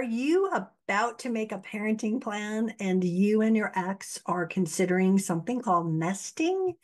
you about to make a parenting plan and you and your ex are considering something called nesting?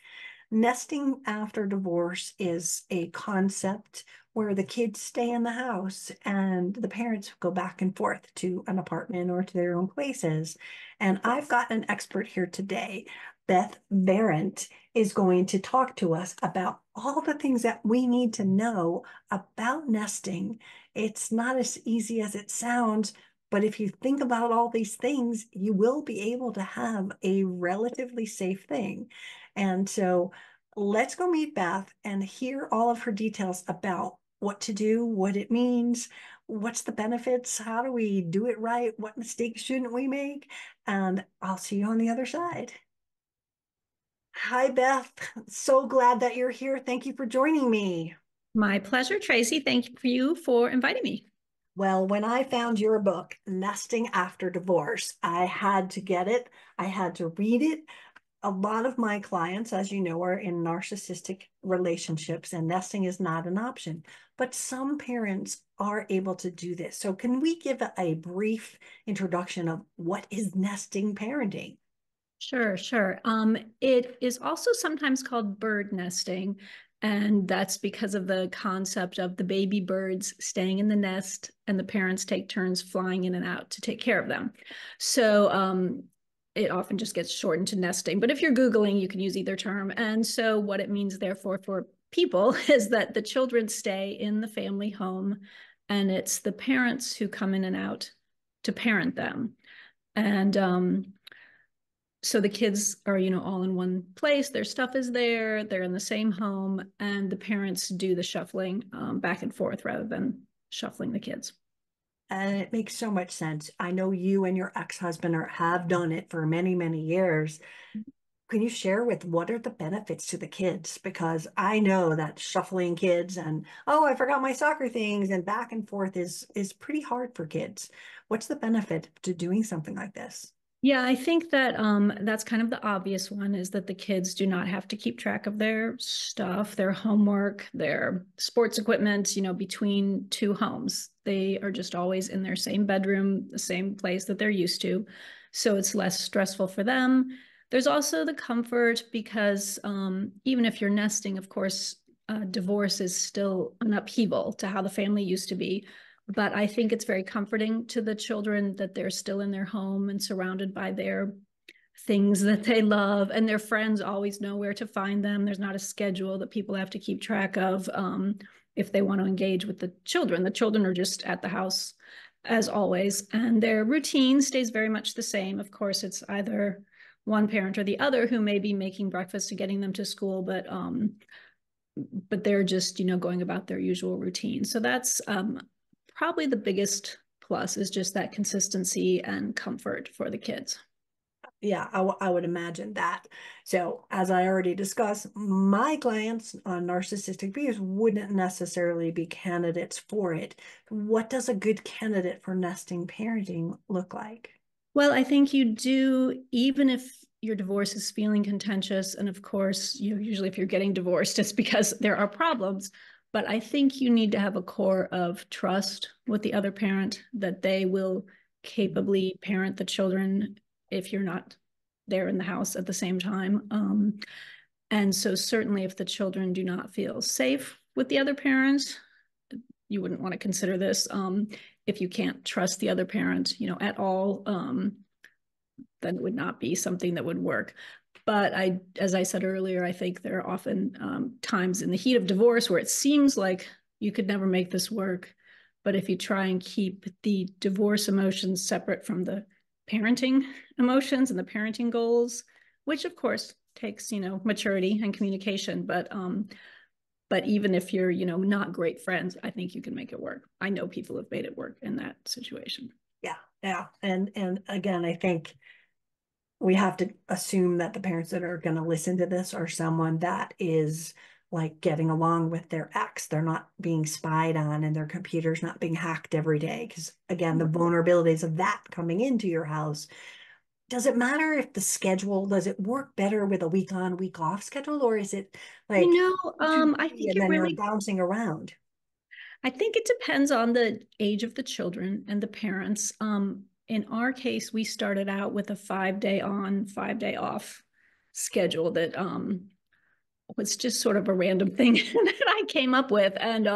Nesting after divorce is a concept where the kids stay in the house and the parents go back and forth to an apartment or to their own places. And I've got an expert here today. Beth Behrendt is going to talk to us about all the things that we need to know about nesting. It's not as easy as it sounds, but if you think about all these things, you will be able to have a relatively safe thing. And so let's go meet Beth and hear all of her details about what to do, what it means, what's the benefits, how do we do it right, what mistakes shouldn't we make, and I'll see you on the other side. Hi, Beth. So glad that you're here. Thank you for joining me. My pleasure, Tracy. Thank you for inviting me. Well, when I found your book, Nesting After Divorce, I had to get it. I had to read it. A lot of my clients, as you know, are in narcissistic relationships, and nesting is not an option. But some parents are able to do this. So, can we give a brief introduction of what is nesting parenting? Sure, sure. It is also sometimes called bird nesting, and that's because of the concept of the baby birds staying in the nest and the parents take turns flying in and out to take care of them. So it often just gets shortened to nesting. But if you're Googling, you can use either term. And so what it means, therefore, for people is that the children stay in the family home, and it's the parents who come in and out to parent them. And so the kids are, all in one place. Their stuff is there. They're in the same home, and the parents do the shuffling back and forth rather than shuffling the kids. And it makes so much sense. I know you and your ex-husband have done it for many, many years. Can you share with what are the benefits to the kids? Because I know that shuffling kids and oh, I forgot my soccer things and back and forth is pretty hard for kids. What's the benefit to doing something like this? Yeah, I think that that's kind of the obvious one is that the kids do not have to keep track of their stuff, their homework, their sports equipment, between two homes. They are just always in their same bedroom, the same place that they're used to. So it's less stressful for them. There's also the comfort because even if you're nesting, of course, divorce is still an upheaval to how the family used to be. But I think it's very comforting to the children that they're still in their home and surrounded by their things that they love, and their friends always know where to find them. There's not a schedule that people have to keep track of if they want to engage with the children. The children are just at the house as always, and their routine stays very much the same. Of course, it's either one parent or the other who may be making breakfast and getting them to school, but they're just going about their usual routine. So that's probably the biggest plus is just that consistency and comfort for the kids. Yeah, I would imagine that. So, as I already discussed, my clients on narcissistic abuse wouldn't necessarily be candidates for it. What does a good candidate for nesting parenting look like? Well, I think you do, even if your divorce is feeling contentious, and of course, usually if you're getting divorced, it's because there are problems. But I think you need to have a core of trust with the other parent that they will capably parent the children if you're not there in the house at the same time. And so certainly if the children do not feel safe with the other parents, you wouldn't want to consider this. If you can't trust the other parent, at all, then it would not be something that would work. But as I said earlier, I think there are often times in the heat of divorce where it seems like you could never make this work. But if you try and keep the divorce emotions separate from the parenting emotions and the parenting goals, which of course takes, maturity and communication. But even if you're, not great friends, I think you can make it work. I know people have made it work in that situation. Yeah, yeah. And again, I think we have to assume that the parents that are going to listen to this are someone that is like getting along with their ex. They're not being spied on and their computer's not being hacked every day. Because again, the vulnerabilities of that coming into your house. Does it matter if the schedule, does it work better with a week on, week off schedule, or is it like I think and it then you're really bouncing around? I think it depends on the age of the children and the parents. In our case, we started out with a 5-day on, 5-day off schedule that was just sort of a random thing that I came up with. And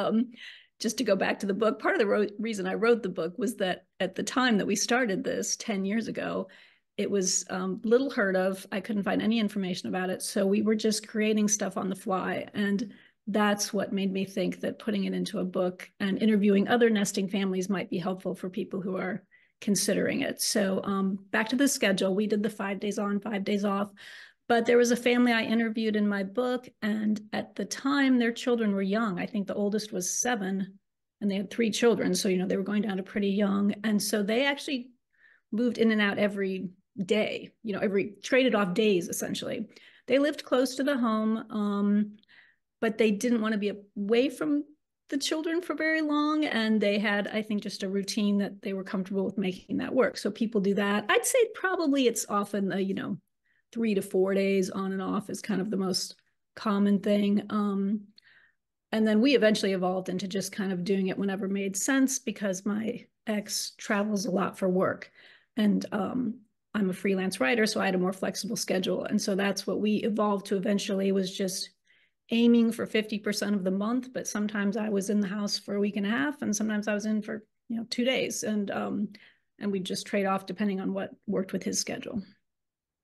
just to go back to the book, part of the reason I wrote the book was that at the time that we started this 10 years ago, it was little heard of. I couldn't find any information about it. So we were just creating stuff on the fly. And that's what made me think that putting it into a book and interviewing other nesting families might be helpful for people who are considering it. So back to the schedule, we did the 5 days on, 5 days off. But there was a family I interviewed in my book, and at the time, their children were young. I think the oldest was 7, and they had 3 children. So, they were going down to pretty young. And so they actually moved in and out every day, traded off days, essentially. They lived close to the home, but they didn't want to be away from the children for very long. And they had, I think, just a routine that they were comfortable with making that work. So people do that. I'd say probably it's often, 3 to 4 days on and off is kind of the most common thing. And then we eventually evolved into just kind of doing it whenever made sense, because my ex travels a lot for work. And I'm a freelance writer, so I had a more flexible schedule. And so that's what we evolved to eventually, was just aiming for 50% of the month. But sometimes I was in the house for a week and a half, and sometimes I was in for 2 days. And we just trade off depending on what worked with his schedule.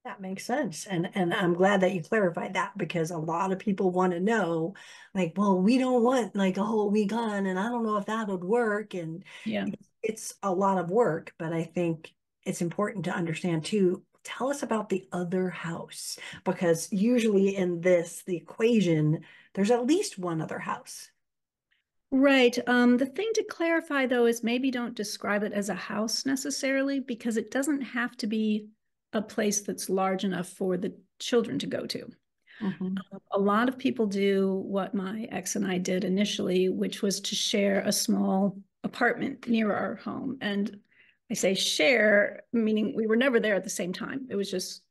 That makes sense. And I'm glad that you clarified that, because a lot of people want to know, like, well, we don't want like a whole week on, and I don't know if that would work. And Yeah. it's a lot of work, but I think it's important to understand too. Tell us about the other house, because usually in the equation, there's at least one other house. Right. The thing to clarify, though, is maybe don't describe it as a house necessarily, because it doesn't have to be a place that's large enough for the children to go to. Mm-hmm. A lot of people do what my ex and I did initially, which was to share a small apartment near our home. And I say share, meaning we were never there at the same time. It was just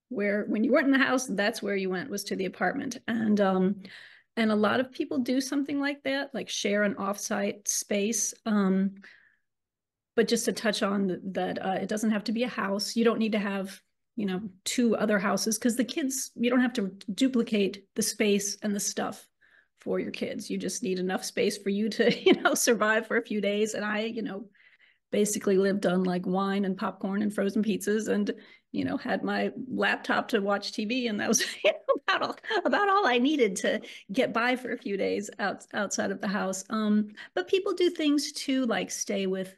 when you weren't in the house, that's where you went, was to the apartment. And a lot of people do something like that, like share an offsite space. But just to touch on that, it doesn't have to be a house. You don't need to have 2 other houses, because the kids, you don't have to duplicate the space and the stuff for your kids. You just need enough space for you to survive for a few days. And I basically lived on like wine and popcorn and frozen pizzas, and had my laptop to watch TV, and that was about all I needed to get by for a few days outside of the house. But people do things too, like stay with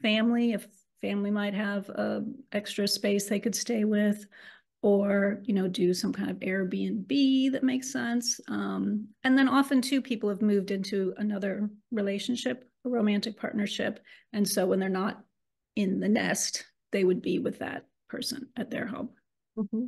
family, if family might have extra space they could stay with, or do some kind of Airbnb that makes sense. And then often too, people have moved into another relationship, a romantic partnership, and so when they're not in the nest, they would be with that person at their home. Mm-hmm.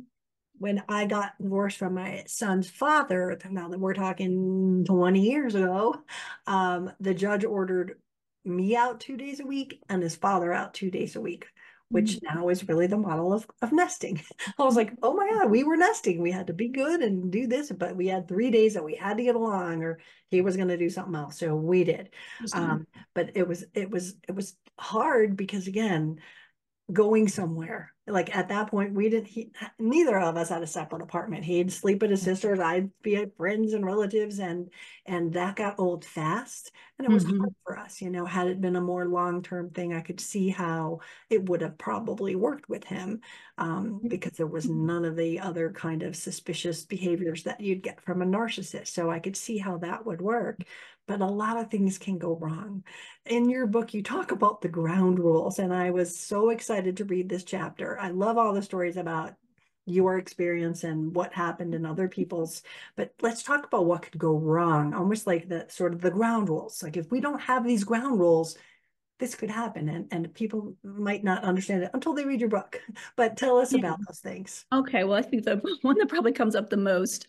When I got divorced from my son's father, now that we're talking 20 years ago, the judge ordered me out 2 days a week and his father out 2 days a week, which now is really the model of nesting. I was like, oh my God, we were nesting. We had to be good and do this, but we had 3 days that we had to get along, or he was going to do something else. So we did. But it was hard, because again, going somewhere. Like at that point, neither of us had a separate apartment. He'd sleep at his sister's, I'd be at friends and relatives, and that got old fast. And it was hard for us, had it been a more long-term thing, I could see how it would have probably worked with him, because there was none of the other kind of suspicious behaviors that you'd get from a narcissist. So I could see how that would work. But a lot of things can go wrong. In your book, you talk about the ground rules, and I was so excited to read this chapter. I love all the stories about your experience and what happened in other people's, but let's talk about what could go wrong, almost like the sort of the ground rules. Like if we don't have these ground rules, this could happen, and people might not understand it until they read your book. But tell us Yeah. about those things. Okay, well, I think the one that probably comes up the most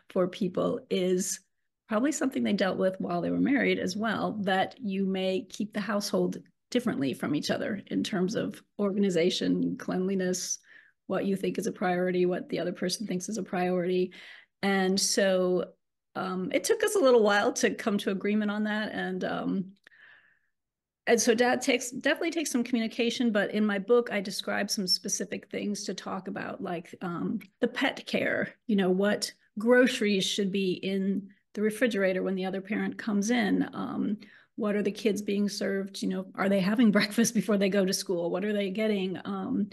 for people is probably something they dealt with while they were married as well, that you may keep the household differently from each other in terms of organization, cleanliness, what you think is a priority, what the other person thinks is a priority. And so it took us a little while to come to agreement on that. And so dad definitely takes some communication, but in my book, I describe some specific things to talk about, like the pet care, what groceries should be in the refrigerator when the other parent comes in. What are the kids being served? Are they having breakfast before they go to school? What are they getting? Are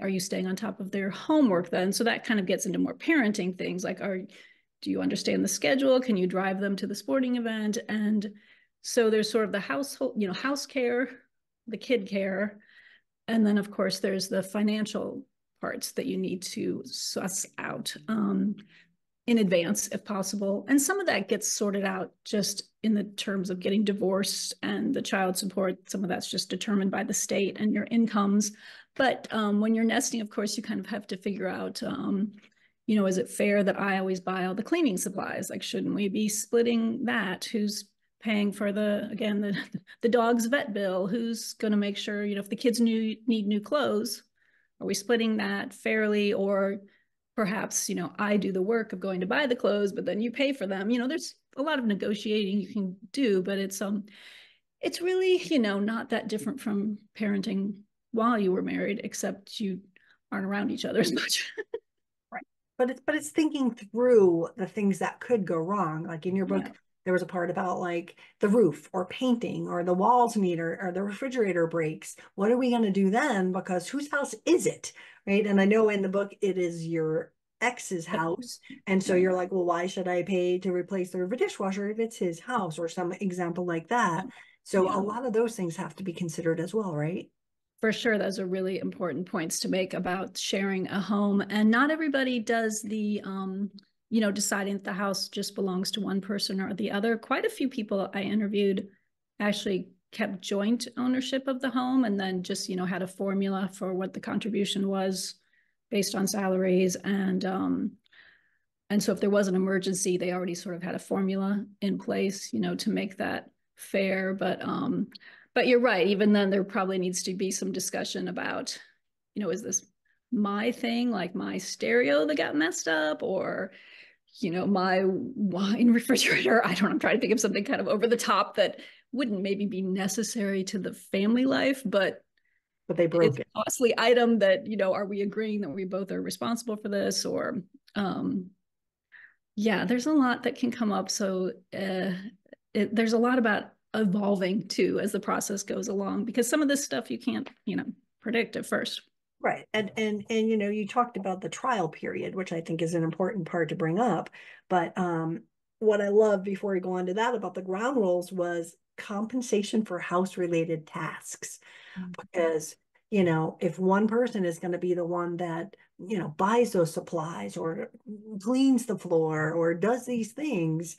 you staying on top of their homework then? So that kind of gets into more parenting things, like do you understand the schedule? Can you drive them to the sporting event? And so there's sort of the household, house care, the kid care, and then of course there's the financial parts that you need to suss out in advance if possible. And some of that gets sorted out just in the terms of getting divorced and the child support. Some of that's just determined by the state and your incomes. But when you're nesting, of course, you kind of have to figure out, is it fair that I always buy all the cleaning supplies? Like, shouldn't we be splitting that? Who's paying for the dog's vet bill? Who's going to make sure, if the kids need new clothes, are we splitting that fairly? Or perhaps, I do the work of going to buy the clothes, but then you pay for them. There's a lot of negotiating you can do, but it's really, not that different from parenting while you were married, except you aren't around each other as much. Right. But it's thinking through the things that could go wrong. Like in your book, Yeah. there was a part about like the roof or painting or the walls need or the refrigerator breaks. What are we going to do then? Because whose house is it? Right. And I know in the book it is your ex's house. And so Right. you're like, well, why should I pay to replace the dishwasher if it's his house or some example like that? So a Yeah. lot of those things have to be considered as well, right? For sure, those are really important points to make about sharing a home. And not everybody does deciding that the house just belongs to one person or the other. Quite a few people I interviewed actually kept joint ownership of the home and then just, had a formula for what the contribution was based on salaries. And so if there was an emergency, they already sort of had a formula in place, to make that fair. But you're right. Even then, there probably needs to be some discussion about, is this my thing, like my stereo that got messed up, or my wine refrigerator? I don't know. I'm trying to think of something kind of over the top that wouldn't maybe be necessary to the family life, but But they it's broke it. a costly item that, are we agreeing that we both are responsible for this? Or yeah, there's a lot that can come up. So there's a lot about evolving too as the process goes along, because some of this stuff you can't, predict at first. Right. And you talked about the trial period, which I think is an important part to bring up. But what I love before we go on to that about the ground rules was compensation for house related tasks. Because, if one person is going to be the one that, buys those supplies or cleans the floor or does these things,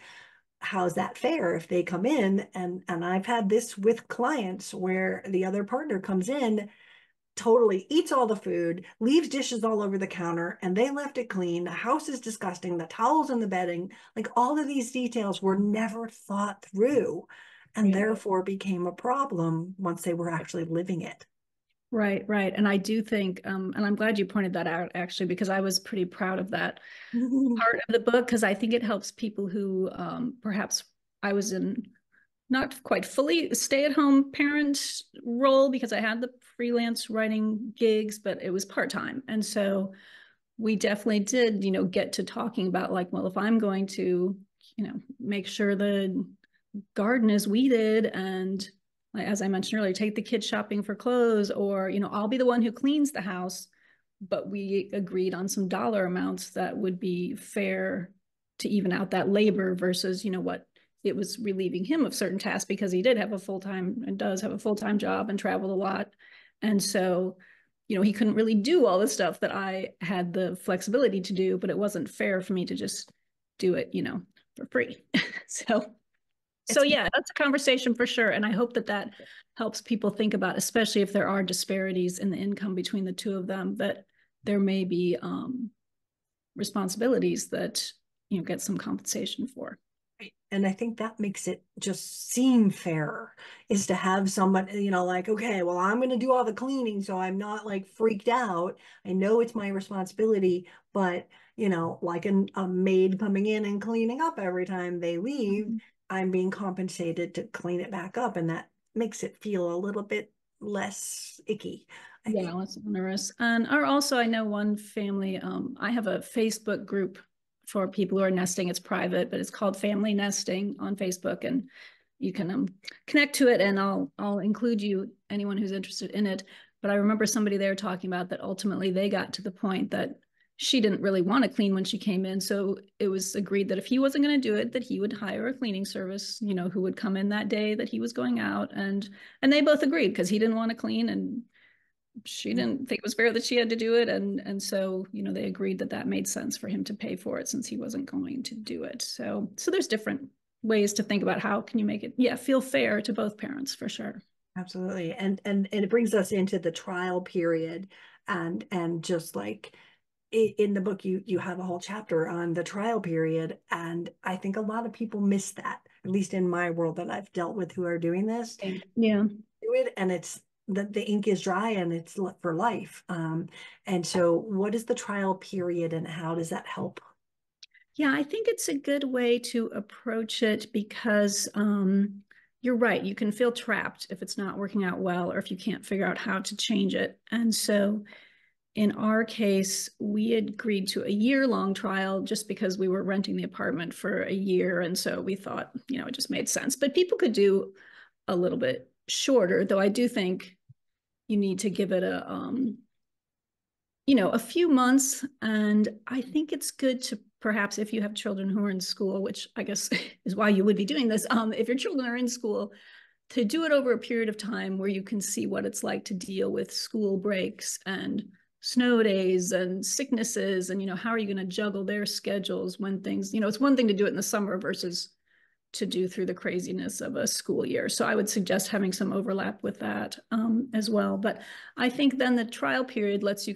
how's that fair if they come in and I've had this with clients where the other partner comes in, totally eats all the food, leaves dishes all over the counter, and they left it clean. The house is disgusting, the towels and the bedding, like all of these details were never thought through and Right. therefore became a problem once they were actually living it. Right, right. And I do think, and I'm glad you pointed that out actually, because I was pretty proud of that part of the book, because I think it helps people who perhaps I was in not quite fully stay-at-home parent role because I had the freelance writing gigs, but it was part-time. And so we definitely did, get to talking about like, well, if I'm going to, make sure the garden is weeded and like, as I mentioned earlier, take the kids shopping for clothes, or, I'll be the one who cleans the house, but we agreed on some dollar amounts that would be fair to even out that labor versus, what it was relieving him of certain tasks because he did have a full-time and does have a full-time job and traveled a lot. And so, he couldn't really do all the stuff that I had the flexibility to do, but it wasn't fair for me to just do it, for free. so so It's yeah, that's a conversation for sure. And I hope that that helps people think about, especially if there are disparities in the income between the two of them, that there may be responsibilities that, get some compensation for. And I think that makes it just seem fairer is to have somebody, like, okay, well, I'm going to do all the cleaning. So I'm not like freaked out. I know it's my responsibility, but, like a maid coming in and cleaning up every time they leave, Mm-hmm. I'm being compensated to clean it back up. And that makes it feel a little bit less icky, I Yeah, think. less onerous. And or also, I know one family. I have a Facebook group for people who are nesting. It's private, but it's called Family Nesting on Facebook, and you can connect to it. And I'll include you, anyone who's interested in it. But I remember somebody there talking about that. Ultimately, they got to the point that she didn't really want to clean when she came in, so it was agreed that if he wasn't going to do it, that he would hire a cleaning service, who would come in that day that he was going out, and they both agreed because he didn't want to clean and she didn't think it was fair that she had to do it, and so they agreed that that made sense for him to pay for it since he wasn't going to do it. So there's different ways to think about how can you make it, yeah, feel fair to both parents, for sure. Absolutely. And it brings us into the trial period, and just like in the book you have a whole chapter on the trial period, and I think a lot of people miss that, at least in my world that I've dealt with who are doing this, Yeah. do it, and it's the ink is dry and it's for life. And so what is the trial period and how does that help? Yeah, I think it's a good way to approach it because you're right. You can feel trapped if it's not working out well or if you can't figure out how to change it. And so in our case, we agreed to a year-long trial just because we were renting the apartment for a year. And so we thought, it just made sense. But people could do a little bit shorter, though I do think you need to give it a few months. And I think it's good to perhaps, if you have children who are in school, which I guess is why you would be doing this, if your children are in school, to do it over a period of time where you can see what it's like to deal with school breaks and snow days and sicknesses, and how are you going to juggle their schedules when things, it's one thing to do it in the summer versus to do through the craziness of a school year. So I would suggest having some overlap with that as well. But I think then the trial period lets you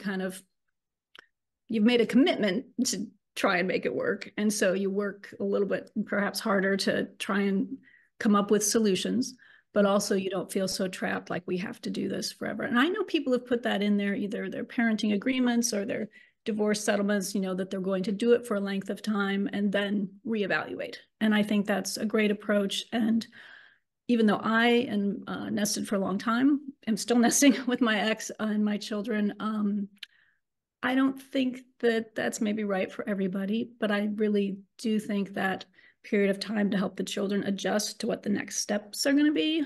you've made a commitment to try and make it work. And so you work a little bit perhaps harder to try and come up with solutions, but also you don't feel so trapped like we have to do this forever. And I know people have put that in there, either their parenting agreements or their divorce settlements, that they're going to do it for a length of time and then reevaluate. And I think that's a great approach. And even though I am nested for a long time, I'm still nesting with my ex and my children. I don't think that that's maybe right for everybody, but I really do think that period of time to help the children adjust to what the next steps are going to be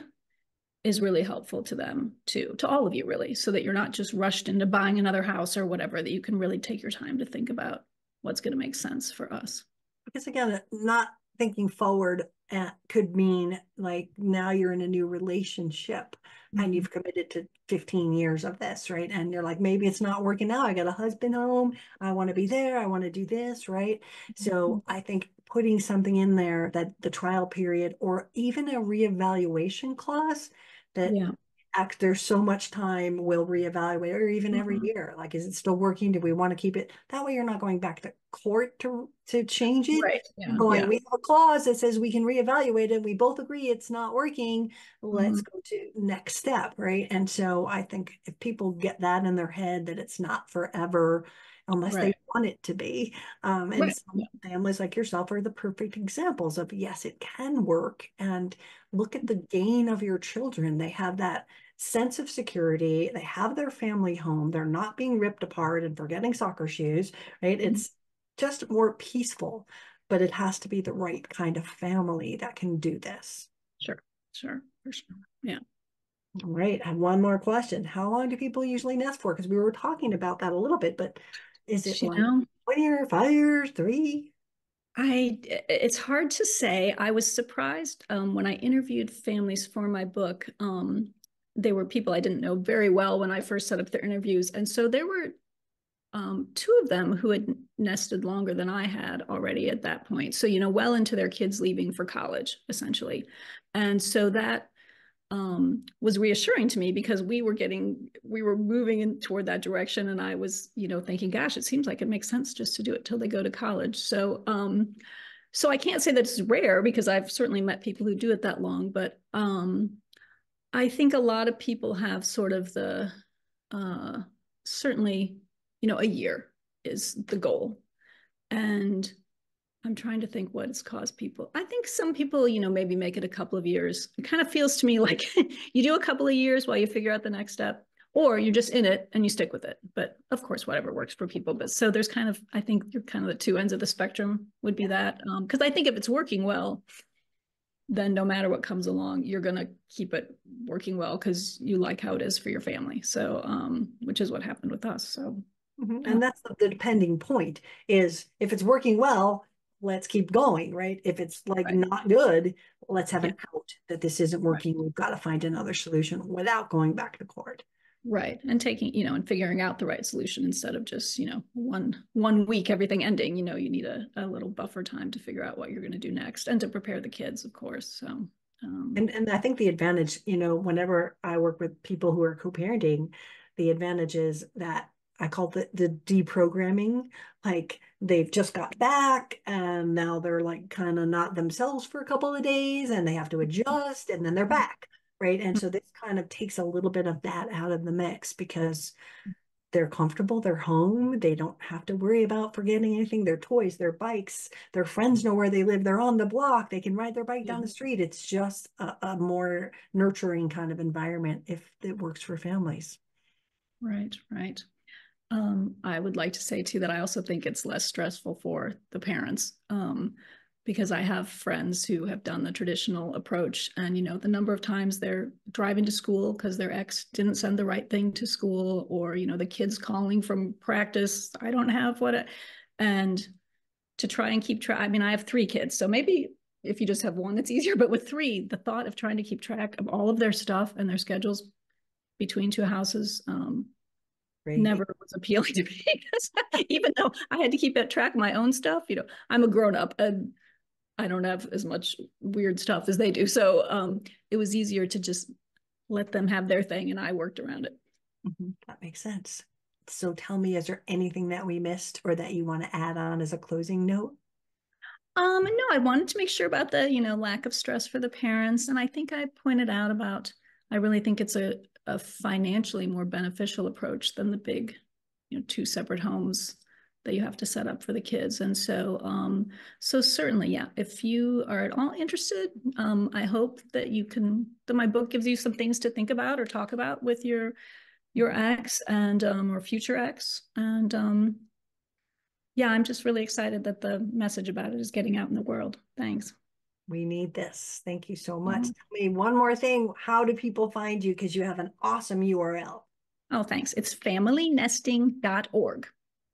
is really helpful to them too, to all of you really, so that you're not just rushed into buying another house or whatever, that you can really take your time to think about what's going to make sense for us. Because again, not thinking forward could mean like now you're in a new relationship and Mm-hmm. you've committed to 15 years of this, right? And you're like, maybe it's not working out. I got a husband home. I want to be there. I want to do this, right? So I think putting something in there, that the trial period or even a reevaluation clause, that Yeah. after so much time we'll reevaluate, or even every Mm-hmm. year, like, is it still working? Do we want to keep it that way? You're not going back to court to change it. Right. You're Yeah. going, Yeah. we have a clause that says we can reevaluate it, we both agree it's not working, Mm-hmm. let's go to next step, right? And so I think if people get that in their head, that it's not forever unless they Right. want it to be. And Right. some Yeah. families like yourself are the perfect examples of, yes, it can work. And look at the gain of your children. They have that sense of security. They have their family home. They're not being ripped apart and forgetting soccer shoes, right? Mm-hmm. It's just more peaceful, but it has to be the right kind of family that can do this. Sure. Sure. For sure. Yeah. All right. I have one more question. How long do people usually nest for? Because we were talking about that a little bit, but is it You like know, 20 or 5 years, three? it's hard to say. I was surprised when I interviewed families for my book. They were people I didn't know very well when I first set up their interviews. And so there were two of them who had nested longer than I had already at that point. So, well into their kids leaving for college, essentially. And so that was reassuring to me because we were moving in toward that direction. And I was, thinking, gosh, it seems like it makes sense just to do it till they go to college. So I can't say that it's rare because I've certainly met people who do it that long, but I think a lot of people have sort of uh, certainly, a year is the goal. And I'm trying to think what it's caused people. I think some people, maybe make it a couple of years. It kind of feels to me like you do a couple of years while you figure out the next step, or you're just in it and you stick with it. But of course, whatever works for people. But so there's kind of, I think you're kind of the two ends of the spectrum would be that. Because I think if it's working well, then no matter what comes along, you're going to keep it working well because you like how it is for your family. So, which is what happened with us. So, And that's the depending point is if it's working well, let's keep going, right? If it's like right. not good, let's have Yeah. an out that this isn't Right. working. We've got to find another solution without going back to court. Right. And taking, and figuring out the right solution instead of just, one week, everything ending, you need a little buffer time to figure out what you're going to do next and to prepare the kids, of course. So, And I think the advantage, whenever I work with people who are co-parenting, the advantage is that I call it the deprogramming. Like they've just got back and now they're like kind of not themselves for a couple of days and they have to adjust and then they're back, right? And so this kind of takes a little bit of that out of the mix because they're comfortable, they're home, they don't have to worry about forgetting anything, their toys, their bikes, their friends know where they live, they're on the block, they can ride their bike yeah. down the street. It's just a more nurturing kind of environment if it works for families. Right. Right. I would like to say too that I also think it's less stressful for the parents, because I have friends who have done the traditional approach, and the number of times they're driving to school because their ex didn't send the right thing to school, or the kids calling from practice, I don't have and to try and keep track. I mean, I have 3 kids, so maybe if you just have one, it's easier. But with 3, the thought of trying to keep track of all of their stuff and their schedules between 2 houses, Crazy. never was appealing to me because even though I had to keep track of my own stuff, I'm a grown up and I don't have as much weird stuff as they do. So it was easier to just let them have their thing and I worked around it. That makes sense. So tell me, is there anything that we missed or that you want to add on as a closing note? No, I wanted to make sure about the, lack of stress for the parents. And I think I pointed out about, I really think it's a financially more beneficial approach than the big, 2 separate homes that you have to set up for the kids. And so certainly, yeah, if you are at all interested, I hope that that my book gives you some things to think about or talk about with your ex and, or future ex. And, yeah, I'm just really excited that the message about it is getting out in the world. Thanks. We need this. Thank you so much. Mhm. Tell me one more thing. How do people find you? Because you have an awesome URL. Oh, thanks. It's familynesting.org.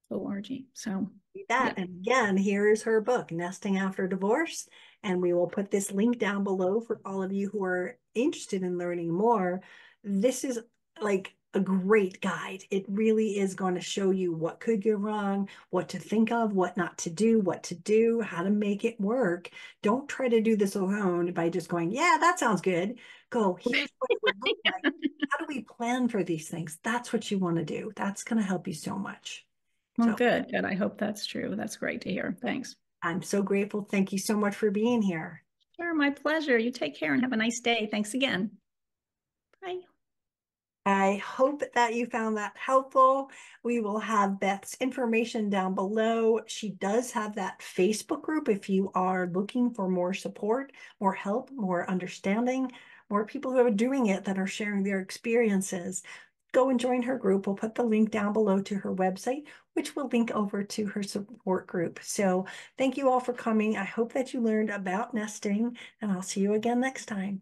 O-R-G. So, That. yeah. And again, here's her book, Nesting After Divorce. And we will put this link down below for all of you who are interested in learning more. This is like a great guide. It really is going to show you what could go wrong, what to think of, what not to do, what to do, how to make it work. Don't try to do this alone by just going, yeah, that sounds good. Go, here's what it would look like. How do we plan for these things? That's what you want to do. That's going to help you so much. Well, So good. Good. I hope that's true. That's great to hear. Thanks. I'm so grateful. Thank you so much for being here. Sure. My pleasure. You take care and have a nice day. Thanks again. Bye. I hope that you found that helpful. We will have Beth's information down below. She does have that Facebook group if you are looking for more support, more help, more understanding, more people who are doing it that are sharing their experiences. Go and join her group. We'll put the link down below to her website, which will link over to her support group. So thank you all for coming. I hope that you learned about nesting, and I'll see you again next time.